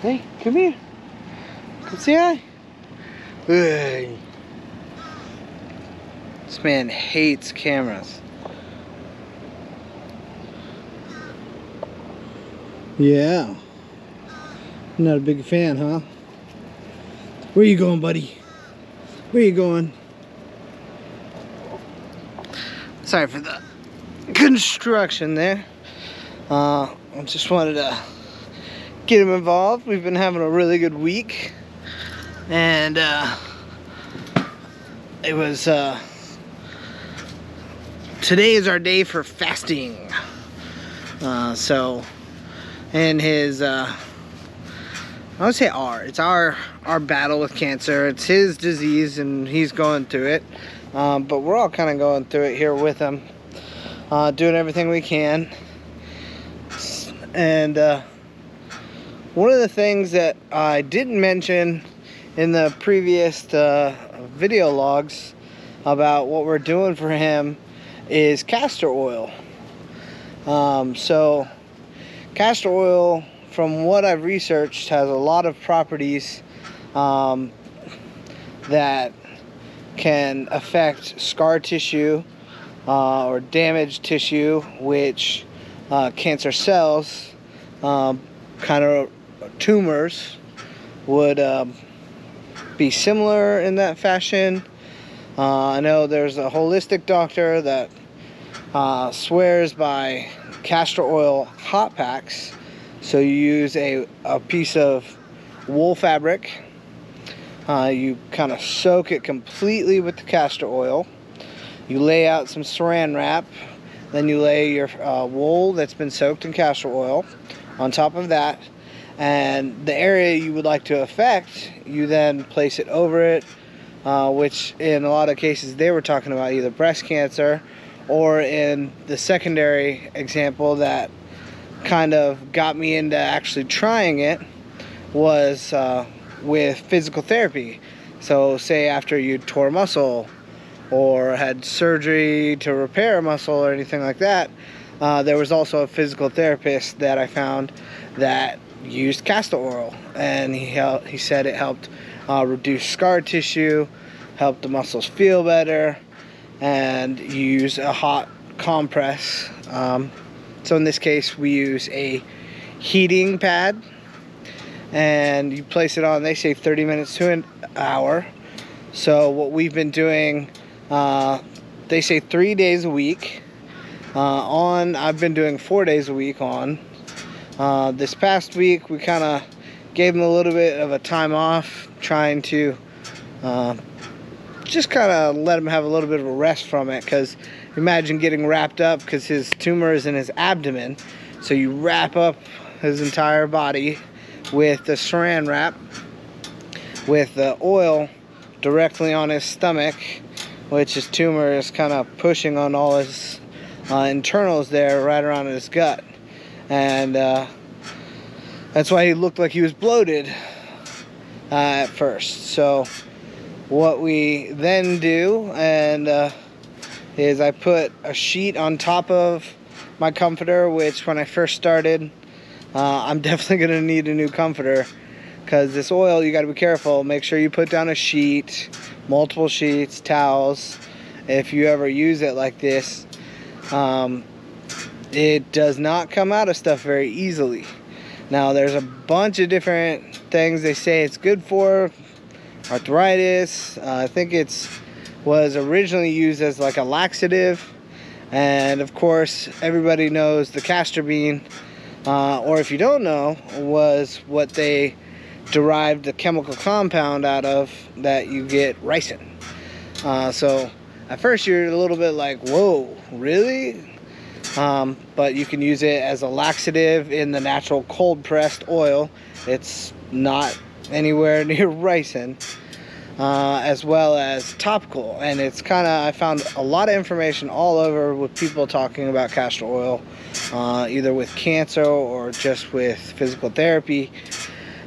Hey, come here. Come say hi. Hey. This man hates cameras. Yeah. Not a big fan, huh? Where you going, buddy? Where you going? Sorry for the construction there. I just wanted to get him involved. We've been having a really good week. And it was today is our day for fasting. So in his I would say it's our battle with cancer. It's his disease and he's going through it. But we're all kind of going through it here with him, doing everything we can. And one of the things that I didn't mention in the previous video logs about what we're doing for him is castor oil. So castor oil, from what I've researched, has a lot of properties that can affect scar tissue or damaged tissue, which cancer cells, kind of tumors, would be similar in that fashion. I know there's a holistic doctor that swears by castor oil hot packs. So you use a piece of wool fabric, you kind of soak it completely with the castor oil, you lay out some saran wrap, then you lay your wool that's been soaked in castor oil on top of that, and the area you would like to affect, you then place it over it, which in a lot of cases they were talking about either breast cancer, or in the secondary example that kind of got me into actually trying it was with physical therapy. So say after you tore a muscle or had surgery to repair a muscle or anything like that, there was also a physical therapist that I found that used castor oil, and he said it helped reduce scar tissue, helped the muscles feel better, and you use a hot compress. So in this case we use a heating pad, and you place it on, they say 30 minutes to an hour. So what we've been doing, they say 3 days a week on. I've been doing 4 days a week on. This past week we kind of gave him a little bit of a time off, trying to just kind of let him have a little bit of a rest from it, because imagine getting wrapped up, because his tumor is in his abdomen, so you wrap up his entire body with the saran wrap with the oil directly on his stomach, which his tumor is kind of pushing on all his internals there right around his gut, and that's why he looked like he was bloated at first. So what we then do is I put a sheet on top of my comforter, which when I first started, I'm definitely going to need a new comforter, because this oil, you got to be careful. Make sure you put down a sheet, multiple sheets, towels, if you ever use it like this. It does not come out of stuff very easily. Now there's a bunch of different things they say it's good for. Arthritis, I think was originally used as like a laxative, and of course everybody knows the castor bean, or if you don't know, was what they derived the chemical compound out of that you get ricin. So at first you're a little bit like, whoa, really? But you can use it as a laxative in the natural cold pressed oil. It's not anywhere near ricin. As well as topical, and it's kind of, I found a lot of information all over with people talking about castor oil, either with cancer or just with physical therapy.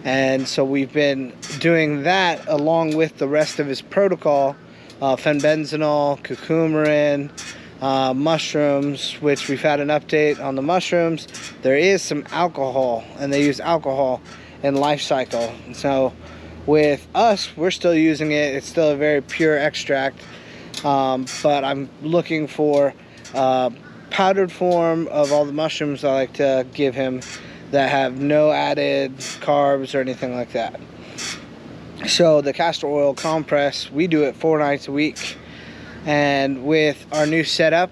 And so we've been doing that along with the rest of his protocol, fenbenzonal, curcumin, mushrooms, which we've had an update on the mushrooms. There is some alcohol, and they use alcohol and life cycle. So with us, we're still using it. It's still a very pure extract, but I'm looking for powdered form of all the mushrooms I like to give him that have no added carbs or anything like that. So the castor oil compress, we do it 4 nights a week. And with our new setup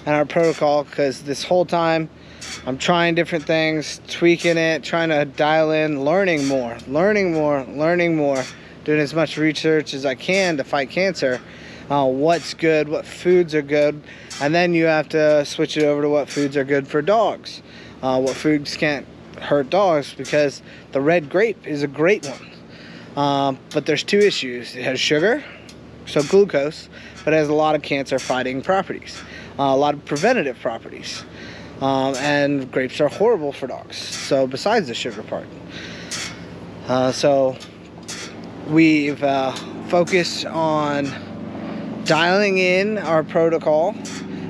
and our protocol, because this whole time I'm trying different things, tweaking it, trying to dial in, learning more, doing as much research as I can to fight cancer. What's good, what foods are good, and then you have to switch it over to what foods are good for dogs. What foods can't hurt dogs, because the red grape is a great one. But there's 2 issues. It has sugar, so glucose, but it has a lot of cancer fighting properties, a lot of preventative properties. And grapes are horrible for dogs, so besides the sugar part. So we've focused on dialing in our protocol,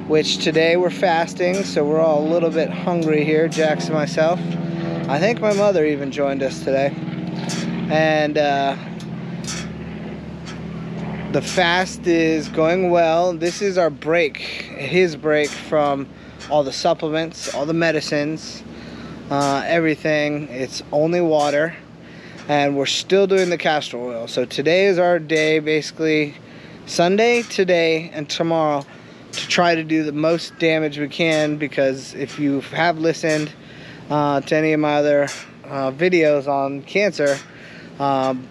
which today we're fasting, so we're all a little bit hungry here, Jaxs and myself. I think my mother even joined us today. And the fast is going well. This is our break, his break from all the supplements, all the medicines, everything. It's only water, and we're still doing the castor oil. So today is our day, basically Sunday, today, and tomorrow, to try to do the most damage we can, because if you have listened to any of my other videos on cancer,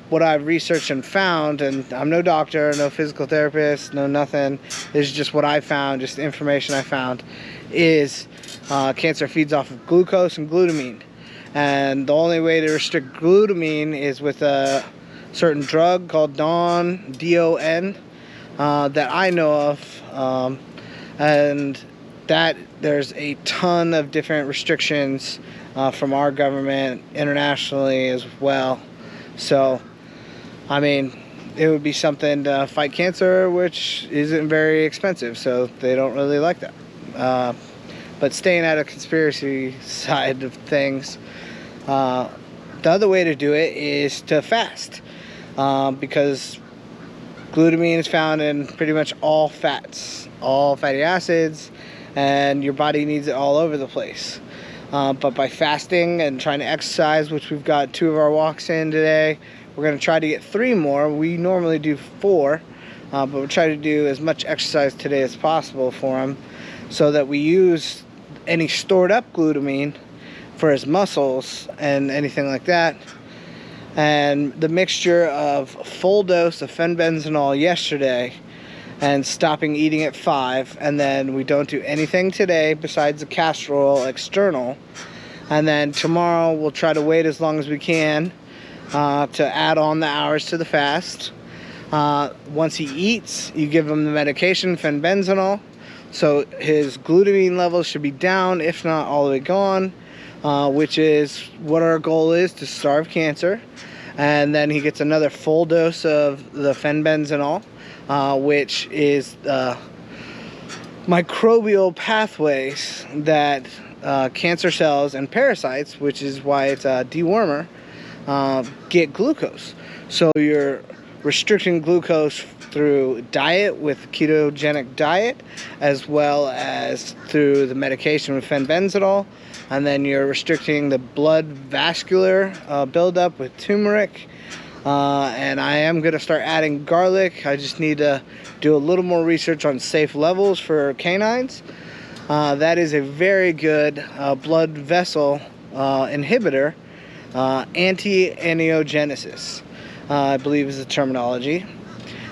what I've researched and found, and I'm no doctor, no physical therapist, no nothing, this is just what I found, just information I found, is cancer feeds off of glucose and glutamine. And the only way to restrict glutamine is with a certain drug called DON, that I know of, and that there's a ton of different restrictions from our government internationally as well. So I mean, it would be something to fight cancer, which isn't very expensive, so they don't really like that. But staying out of conspiracy side of things, the other way to do it is to fast, because glutamine is found in pretty much all fats, all fatty acids, and your body needs it all over the place. But by fasting and trying to exercise, which we've got 2 of our walks in today, we're going to try to get 3 more. We normally do 4, but we'll try to do as much exercise today as possible for him, so that we use any stored up glutamine for his muscles and anything like that. And the mixture of full dose of fenbenzonol yesterday and stopping eating at 5, and then we don't do anything today besides the castor oil external, and then tomorrow we'll try to wait as long as we can to add on the hours to the fast. Once he eats, you give him the medication fenbenzonol, so his glutamine levels should be down, if not all the way gone, which is what our goal is, to starve cancer. And then he gets another full dose of the fenbenzonol, which is microbial pathways that cancer cells and parasites, which is why it's a dewormer, get glucose. So you're restricting glucose through diet with ketogenic diet, as well as through the medication with fenbenzonol, and then you're restricting the blood vascular buildup with turmeric. And I am going to start adding garlic. I just need to do a little more research on safe levels for canines. That is a very good blood vessel inhibitor, anti-angiogenesis, I believe is the terminology.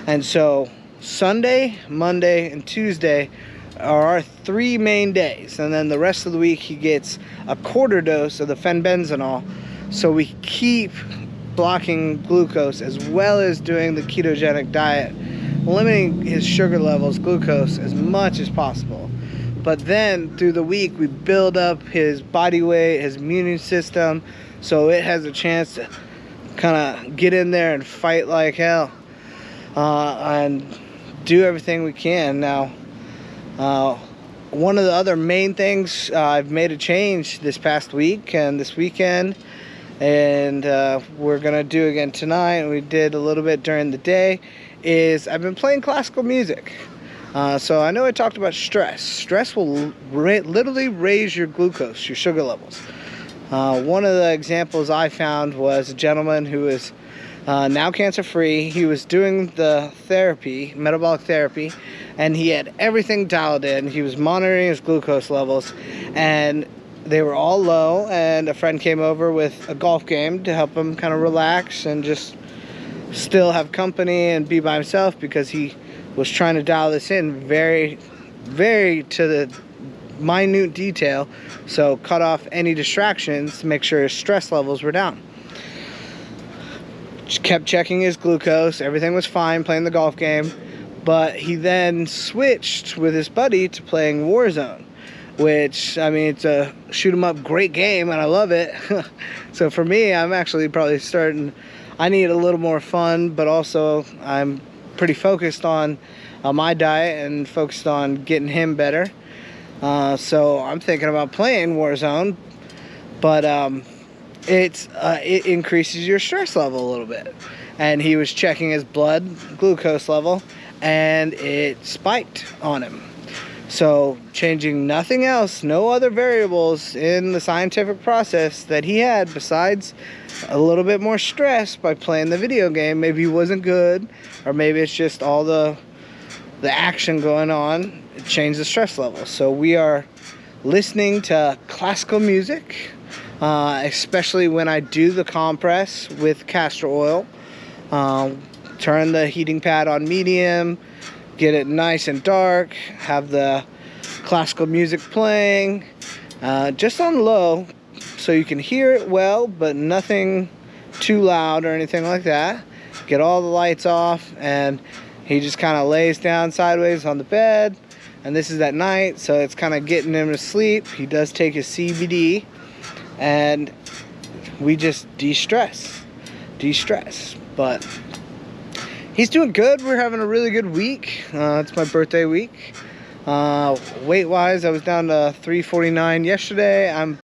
And so Sunday, Monday, and Tuesday are our 3 main days, and then the rest of the week he gets a quarter dose of the fenbenzonol, so we keep blocking glucose as well as doing the ketogenic diet, limiting his sugar levels, glucose, as much as possible. But then through the week we build up his body weight, his immune system, so it has a chance to kind of get in there and fight like hell, and do everything we can. Now, one of the other main things, I've made a change this past week and this weekend, and we're gonna do again tonight. We did a little bit during the day. I've been playing classical music. So I know I talked about stress. Stress will literally raise your glucose, your sugar levels. One of the examples I found was a gentleman who is now cancer-free. He was doing the therapy, metabolic therapy, and he had everything dialed in. He was monitoring his glucose levels, and they were all low, and a friend came over with a golf game to help him kind of relax and just still have company and be by himself, because he was trying to dial this in very, very to the minute detail, so cut off any distractions to make sure his stress levels were down. Just kept checking his glucose, everything was fine, playing the golf game, but he then switched with his buddy to playing Warzone, which, I mean, it's a shoot 'em up great game and I love it. So for me, I'm actually probably I need a little more fun, but also I'm pretty focused on my diet and focused on getting him better. So I'm thinking about playing Warzone, but it increases your stress level a little bit. And he was checking his blood glucose level, and it spiked on him. So changing nothing else, no other variables in the scientific process that he had besides a little bit more stress by playing the video game. Maybe he wasn't good, or maybe it's just all the action going on. It changed the stress level. So we are listening to classical music, especially when I do the compress with castor oil. Turn the heating pad on medium, get it nice and dark, have the classical music playing, just on low, so you can hear it well, but nothing too loud or anything like that. Get all the lights off, and he just kind of lays down sideways on the bed, and this is at night, so it's kind of getting him to sleep. He does take his CBD, and we just de-stress, but he's doing good. We're having a really good week. It's my birthday week. Weight-wise, I was down to 349 yesterday. I'm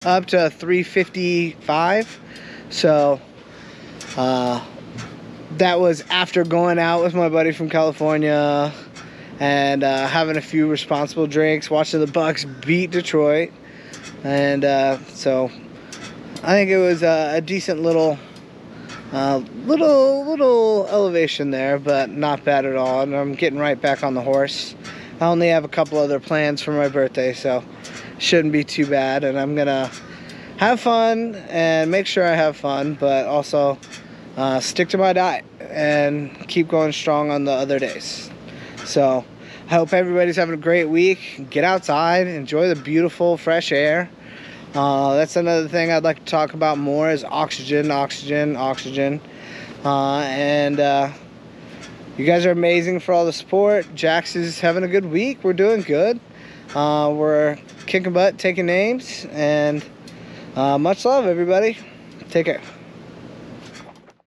up to 355. So that was after going out with my buddy from California and having a few responsible drinks, watching the Bucks beat Detroit. And so I think it was a decent little elevation there, but not bad at all. And I'm getting right back on the horse. I only have a couple other plans for my birthday, so shouldn't be too bad. And I'm gonna have fun and make sure I have fun, but also stick to my diet and keep going strong on the other days. So I hope everybody's having a great week. Get outside, enjoy the beautiful fresh air. That's another thing I'd like to talk about more, is oxygen. You guys are amazing for all the support. Jaxs is having a good week. We're doing good. We're kicking butt, taking names, and much love, everybody. Take care.